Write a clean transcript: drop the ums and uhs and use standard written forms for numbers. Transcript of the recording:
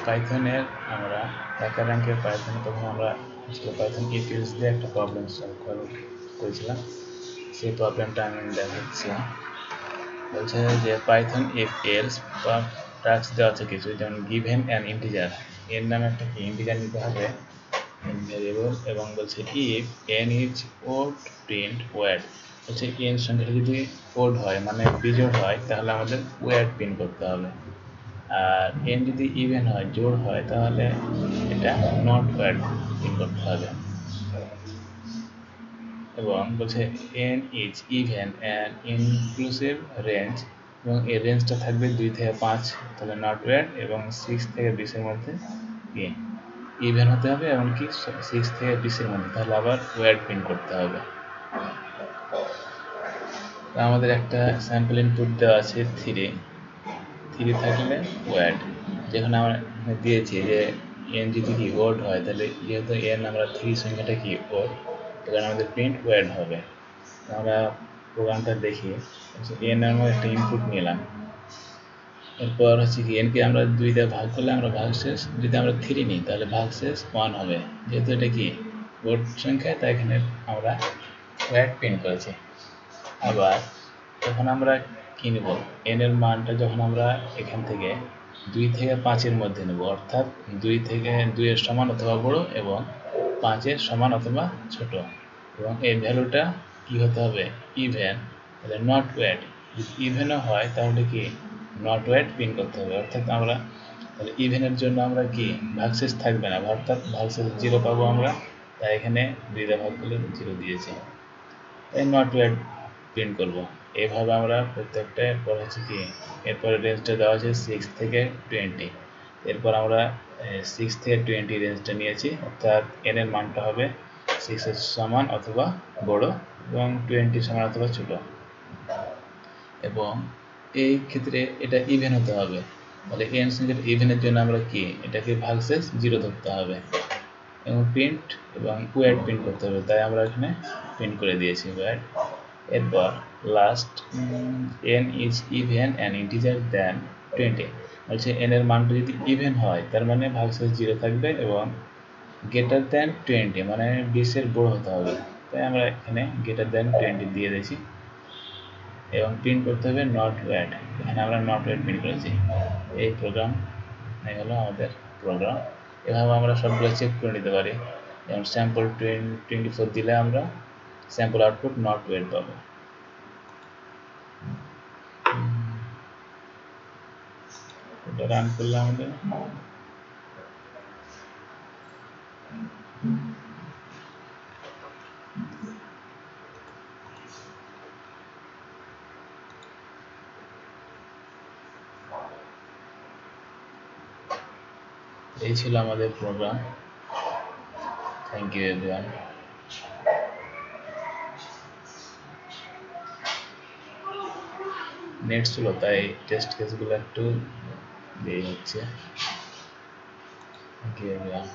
পাইথনের আমরা হ্যাকার র্যাঙ্কের পাইথনে তখন আমরা পাইথন ইফ-এলস দিয়ে একটা প্রবলেম সলভ করেছিলাম। সেই প্রবলেমটা আমি দেখাচ্ছি। বলছে যে পাইথন ইফ-এলস বা টাস্ক দেওয়া আছে কিছু, যেমন গিভেন অ্যান ইন্টিজার, এর নামে একটা কি ইন্টিজার নিতে হবে ভেরিয়েবল, এবং বলছে if n is odd print word. হচ্ছে এন সংখ্যাটা যদি ওড হয় মানে বিজোড় হয় তাহলে আমাদের ওয়ার্ড প্রিন্ট করতে হবে, আর এন যদি ইভেন হয় জোড় হয় তাহলে এটা নট ওয়ার্ড প্রিন্ট করতে হবে। এবং বলছে N is even and inclusive range, এবং এর রেঞ্জটা থাকবে 2 থেকে 5, তাহলে নট ওয়ার্ড, এবং 6 থেকে 20-এর মধ্যে কি ইভেন হতে হবে, এমনকি 6 থেকে 20-এর মধ্যে, তাহলে আবার ওয়ার্ড প্রিন্ট করতে হবে। আমাদের একটা স্যাম্পল ইনপুট দেওয়া আছে 3 থাকলে ওয়ার্ড, যেখানে আমরা দিয়েছি যে এন যদি কি ওয়ার্ড হয় তাহলে যেহেতু এন আমরা 3 সংখ্যাটা কি ওয়ার্ড, এখানে আমাদের প্রিন্ট ওয়ার্ড হবে। আমরা প্রোগ্রামটা দেখি, এন আমরা একটা ইনপুট নিলাম, এরপর হচ্ছে কি এনকে আমরা 2 দিয়ে ভাগ করলে আমরা ভাগশেষ, যদি আমরা 3 নিই তাহলে ভাগশেষ 1 হবে, যেহেতু এটা কি ওয়ার্ড সংখ্যা তাই এখানে আমরা ওয়ার্ড প্রিন্ট করেছি। আবার যখন আমরা কি নেব, এন এর মানটা যখন আমরা এখান থেকে 2 থেকে 5-এর মধ্যে নেব, অর্থাৎ 2 এর সমান অথবা বড় এবং 5-এর সমান অথবা ছোট, এবং এই ভ্যালুটা কি হতে হবে ইভেন, তাহলে নট ওয়ার্ড। যদি ইভেনও হয় তাহলে কি নট ওয়ার্ড প্রিন্ট করতে হবে, অর্থাৎ আমরা তাহলে ইভেনের জন্য আমরা কি ভাগশেষ থাকবে না, অর্থাৎ ভাগশেষ 0 পাবো আমরা, তাই এখানে 2 দিয়ে ভাগ করলে 0 দিয়েছি, তাই নট ওয়ার্ড প্রিন্ট করব। এইভাবে আমরা প্রত্যেকটা, এরপর হচ্ছে কি এরপরে রেঞ্জটা দেওয়া আছে 6 থেকে 20, এরপর আমরা 6 থেকে 20 রেঞ্জটা নিয়েছি, অর্থাৎ এন এর মানটা হবে 6-এর সমান অথবা বড় এবং 20 সমান অথবা ছোট, এবং এই ক্ষেত্রে এটা ইভেন হতে হবে, তাহলে এন সংখ্যাটা ইভেনের জন্য আমরা কি এটাকে ভাগশেষ 0 ধরতে হবে, এবং প্রিন্ট এবং ওয়ার্ড প্রিন্ট করতে হবে, তাই আমরা এখানে প্রিন্ট করে দিয়েছি ওয়ার্ড। এরপর last N is even and integer then 20, বলছে এন এর মানটা যদি ইভেন হয় তার মানে ভাগশেষ 0 থাকবে, এবং গ্রেটার দেন 20 মানে 20-এর বড় হতে হবে, তাই আমরা এখানে গ্রেটার দেন 20 দিয়ে দিয়েছি, এবং প্রিন্ট করতে হবে নট ওয়ার্ড, এখানে আমরা নট ওয়ার্ড প্রিন্ট করেছি। এই প্রোগ্রাম এই হলো আমাদের প্রোগ্রাম। এভাবে আমরা সবগুলো চেক করে নিতে পারি, যেমন স্যাম্পল 24 দিলে আমরা স্যাম্পল আউটপুট নট ওয়ার্ড পাবো। এটা রান করলে আমাদের এই ছিল আমাদের program. Thank you everyone. Net ছিল তাই টেস্ট কেসগুলো একটু দেরি হচ্ছে। Thank you everyone.